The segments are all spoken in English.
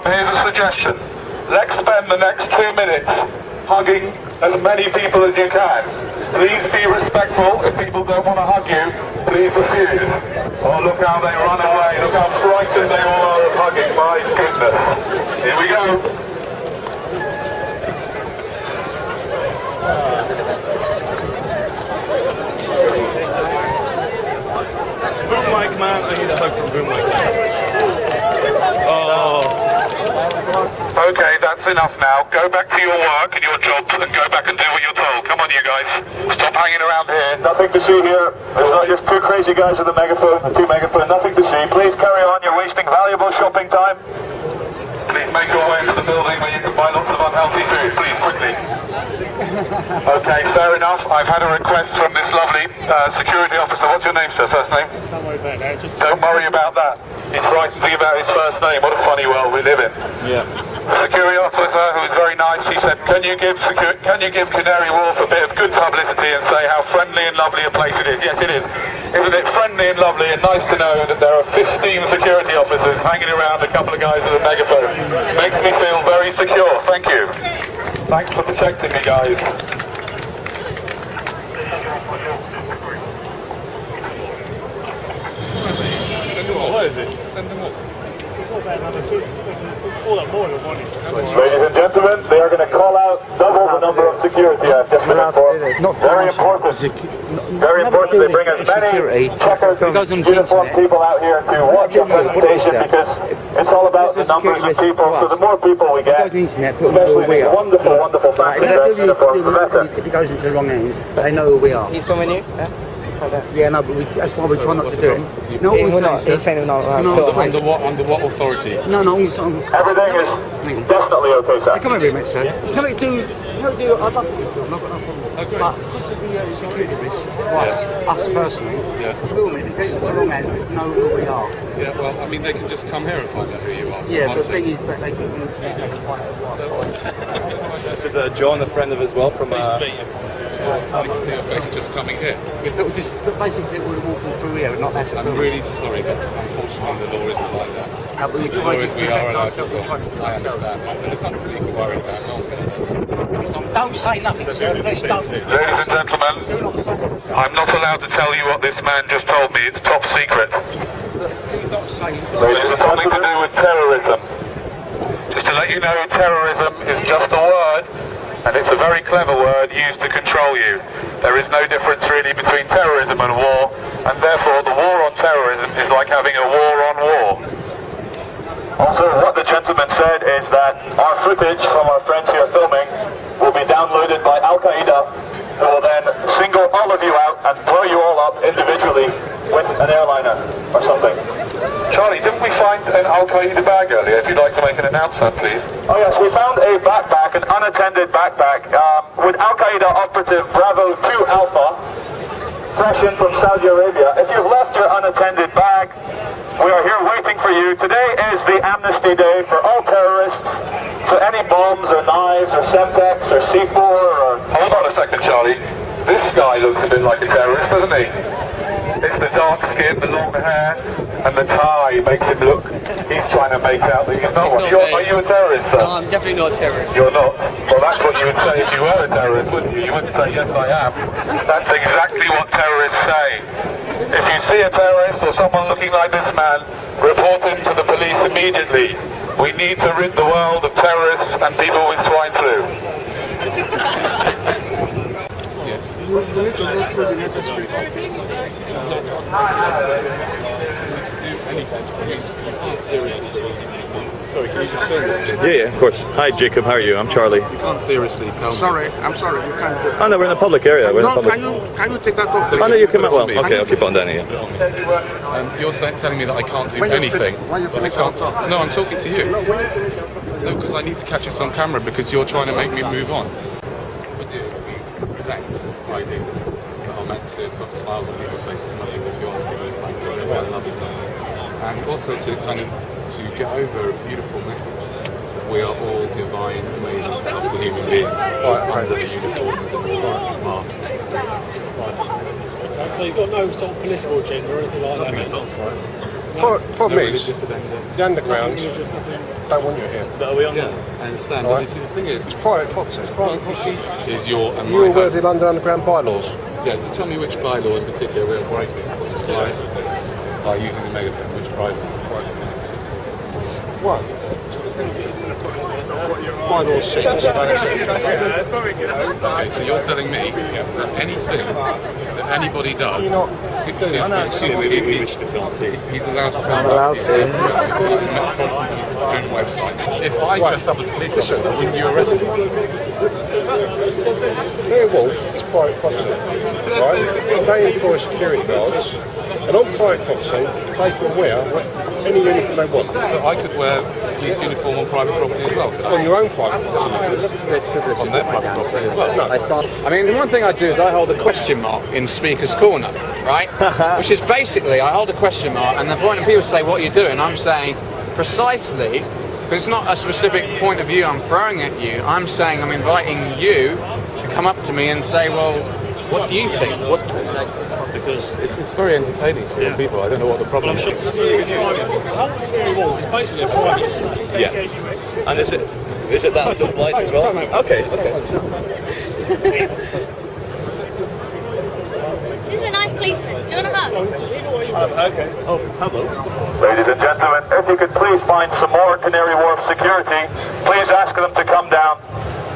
here's a suggestion. Let's spend the next 2 minutes hugging as many people as you can. Please be respectful. If people don't want to hug you, please refuse. Oh, look how they run away. Look how frightened they all are of hugging. My goodness. Here we go. Looks like, man, I need a hug from Boom like that. Oh. Okay, that's enough now. Go back to your work and your jobs and go back and do what you're told. Come on, you guys. Stop hanging around here. Nothing to see here. It's not just two crazy guys with a megaphone and two megaphone. Nothing to see. Please carry on. You're wasting valuable shopping time. Please make your way to the building where you can buy lots of unhealthy food. Please, quickly. Okay, fair enough. I've had a request from this lovely security officer. What's your name, sir? First name? Don't worry about that. Don't worry about that. He's frightened about his first name. What a funny world we live in. Yeah. The security officer, who was very nice, he said, can you give Canary Wharf a bit of good publicity and say how friendly and lovely a place it is? Yes, it is. Isn't it friendly and lovely and nice to know that there are 15 security officers hanging around a couple of guys with a megaphone? Makes me feel very secure. Thank you. Thanks for protecting me, guys. Send them off. What is this? Send them off. Ladies and gentlemen, they are going to call out double the number of security. I've just been informed. Very important. Very important they bring as many checkered uniformed people out here to watch your presentation because it's all about the numbers of people. So the more people we get, especially these wonderful, wonderful fancy dress uniforms, the better. If it goes into the wrong hands, they know who we are. He's filming you? Yeah, no, but that's why we try not to do it. No, he's saying no. Under what authority? No, everything is definitely okay, sir. Come over here, mate, sir. It's coming to do. I'd love to film. I've got no problem. Okay. But because of the security risks to us personally, film it. If it goes into the wrong hands, we know who we are. Yeah, well, I mean, they can just come here and find out who you are. Yeah, but the thing is that they can use that. This is John, a friend of as well from. I can see your face just coming here. Yeah, but basically we're walking through here, not that. I'm really sorry, but unfortunately the law isn't like that. No, but we try to protect ourselves. We try to protect ourselves. But there's nothing really to worry about. No one's going to Don't say nothing, sir. Please don't. Ladies and gentlemen, I'm not allowed to tell you what this man just told me. It's top secret. This has something to do with terrorism. Just to let you know, terrorism is just a word, and it's a very clever word used to control you. There is no difference really between terrorism and war, and therefore the war on terrorism is like having a war on war. Also, what the gentleman said is that our footage from our friends here filming will be downloaded by Al-Qaeda, who will then single all of you out and blow you all up individually with an airliner or something. Charlie, didn't we find an Al-Qaeda bag earlier? If you'd like to make an announcement, please. Oh yes, we found a backpack, an unattended backpack, with Al-Qaeda operative Bravo 2 Alpha, fresh in from Saudi Arabia. If you've left your unattended bag, we are here waiting for you. Today is the amnesty day for all terrorists. So any bombs or knives or Semtex or C4 or... Hold on a second, Charlie. This guy looks a bit like a terrorist, doesn't he? It's the dark skin, the long hair, and the tie makes him look... He's trying to make out that he's not one. Are you a terrorist, sir? No, I'm definitely not a terrorist. You're not? Well, that's what you would say if you were a terrorist, wouldn't you? You wouldn't say, yes, I am. That's exactly what terrorists say. If you see a terrorist or someone looking like this man, report him to the police immediately. We need to rid the world of terrorists and people with swine flu. Yes. You need to go through the necessary Sorry, can you just film this? Yeah, of course. Hi, Jacob. How are you? I'm Charlie. You can't seriously tell me. I'm sorry, you can't do it. Oh no, we're in a public area. Can you take that off? Oh no, you come out. Well, okay, I'll keep on down here. You're telling me that I can't do anything. No, I'm talking to you. No, because I need to catch us on camera because you're trying to make me move on. What we do is we present ideas that are meant to put smiles on people's faces, nothing if you want to be really frank, I love it. And also to kind of to get over a beautiful message that we are all divine, amazing, powerful human beings under the uniforms and the masks. So you've got no sort of political agenda or anything like that? Problem is, the underground don't want you here. But are we on? Yeah, I understand. Right. But you see, the thing is, it's private property. It's private property. Is your and you're aware of the London Underground bylaws? Yeah. Tell me which bylaw in particular we're breaking by using the megaphone. Which bylaw? One. Bylaw 6. Okay, so you're telling me that anything that anybody does, he's allowed to film. His own website. If I dressed up as a police officer, wouldn't you arrest me? Canary Wharf is private property, right? They employ security guards, and on private property, they can wear any uniform they want. So I could wear police uniform on private property as well? On your own private property. On their private property as well? No. I mean, the one thing I do is I hold a question mark in Speaker's Corner, right? Which is basically, I hold a question mark, and the point of people say, what are you doing? I'm saying, precisely, because it's not a specific point of view I'm throwing at you, I'm saying I'm inviting you to come up to me and say, well, what do you think? Because it's very entertaining for young people. I don't know what the problem is. It's basically a private estate. Yeah. And is it that with lights as well? Okay. This is a nice policeman. Do you want a hug? Okay. Oh, hello. Ladies and gentlemen, if you could please find some more Canary Wharf security, please ask them to come down,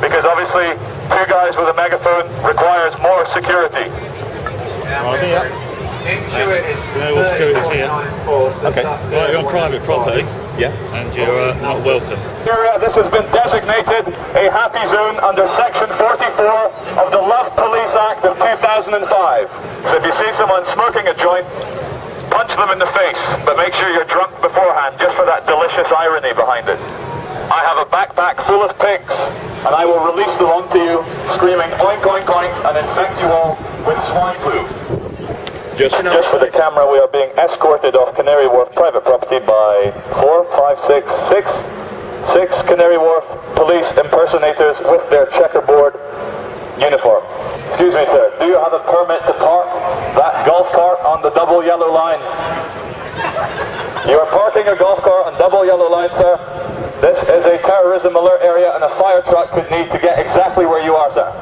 because obviously 2 guys with a megaphone requires more security. Canary Wharf security is here. Okay. Right, you're on private property. Yeah. And you're not welcome. This has been designated a happy zone under Section 44 of the Love Police Act of 2005. So if you see someone smoking a joint, punch them in the face, but make sure you're drunk beforehand, just for that delicious irony behind it. I have a backpack full of pigs, and I will release them onto you, screaming oink oink oink, and infect you all with swine flu. Just for the camera, we are being escorted off Canary Wharf private property by 6 Canary Wharf police impersonators with their checkerboard uniform. Excuse me, sir, do you have a permit to park that golf cart on the double yellow line? You are parking a golf cart on double yellow line, sir. This is a terrorism alert area, and a fire truck could need to get exactly where you are, sir.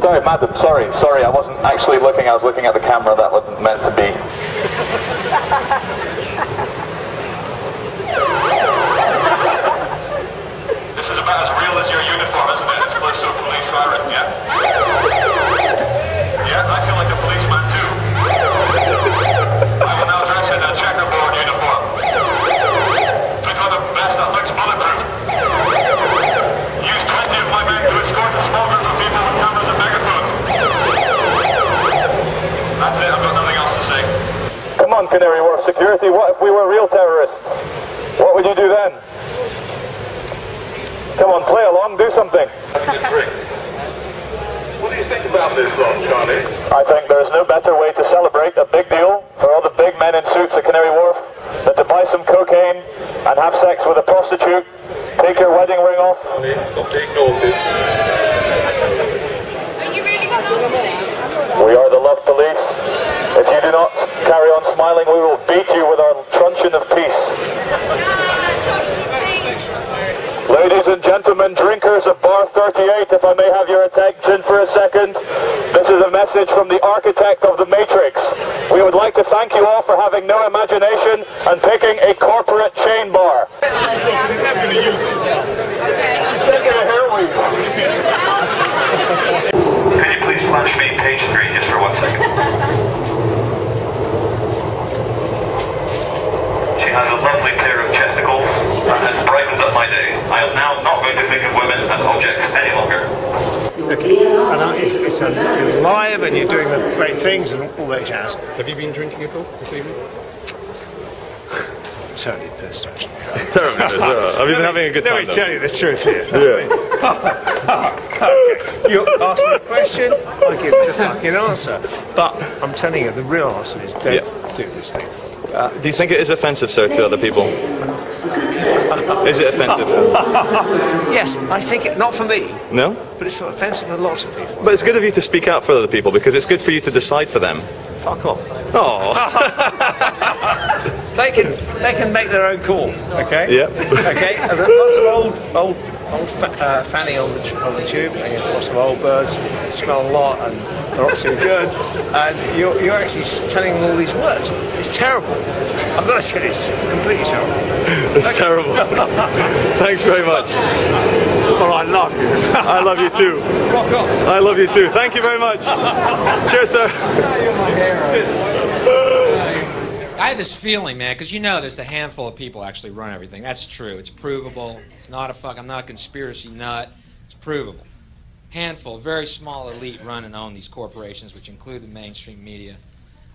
Sorry, madam, sorry, I wasn't actually looking, I was looking at the camera, that wasn't meant to be. This is about as real as your uniform, isn't it? It's close to a police siren, yeah? Yeah, I feel like a policeman too. I will now dress in a checkerboard uniform. Pick on the vest that looks bulletproof. Use 20 of my men to escort the small group of people with cameras and megaphones. That's it, I've got nothing else to say. Come on, Canary Wharf security, what if we were real terrorists? What would you do then? Come on, play along, do something. What do you think about this lot, Charlie? I think there's no better way to celebrate a big deal for all the big men in suits at Canary Wharf than to buy some cocaine and have sex with a prostitute, take your wedding ring off. Stop being naughty. Are you really going after this? We are the Love Police. If you do not carry on smiling, we will beat you with our truncheon of peace. Ladies and gentlemen, drinkers of Bar 38, if I may have your attention for a second, this is a message from the architect of the Matrix. We would like to thank you all for having no imagination and picking a corporate chain bar. He's never going to use it. He's taking a heroin. Can you please flash me page 3 just for 1 second? She has a lovely pair of chesticles and has brightened up my day. I am now not going to think of women as objects any longer. Okay, and you're live and you're doing the great things and all that jazz. Have you been drinking at all this evening? Totally pissed, actually. Terrible. Have you been having a good time? Let me tell you the truth here. Yeah. Okay. You ask me a question, I give you the fucking answer. But I'm telling you, the real answer is don't do this thing. Do you think it is offensive, sir, to other people? Is it offensive? Yes, I think it, not for me. No? But it's offensive to lots of people. But it's good of you to speak out for other people, because it's good for you to decide for them. Fuck off. Oh. they can make their own call. Okay. Yep. Okay. And there's lots of old fanning on the tube. And you have lots of old birds. Smell a lot and they're not too good. And you're actually telling them all these words. It's terrible. I've got to say it's completely terrible. It's terrible. Thanks very much. Well, I love you. I love you too. Rock on. I love you too. Thank you very much. Cheers, sir. I had this feeling, man, because you know there's a handful of people actually run everything. That's true. It's provable. It's not a I'm not a conspiracy nut. It's provable. Handful, very small elite run and own these corporations, which include the mainstream media.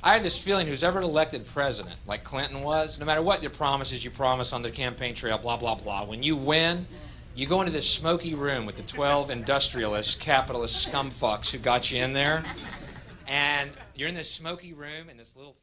I had this feeling who's ever elected president, like Clinton was, no matter what your promises you promise on the campaign trail, blah, blah, blah, when you win, you go into this smoky room with the 12 industrialist, capitalist scumfucks who got you in there, and you're in this smoky room in this little...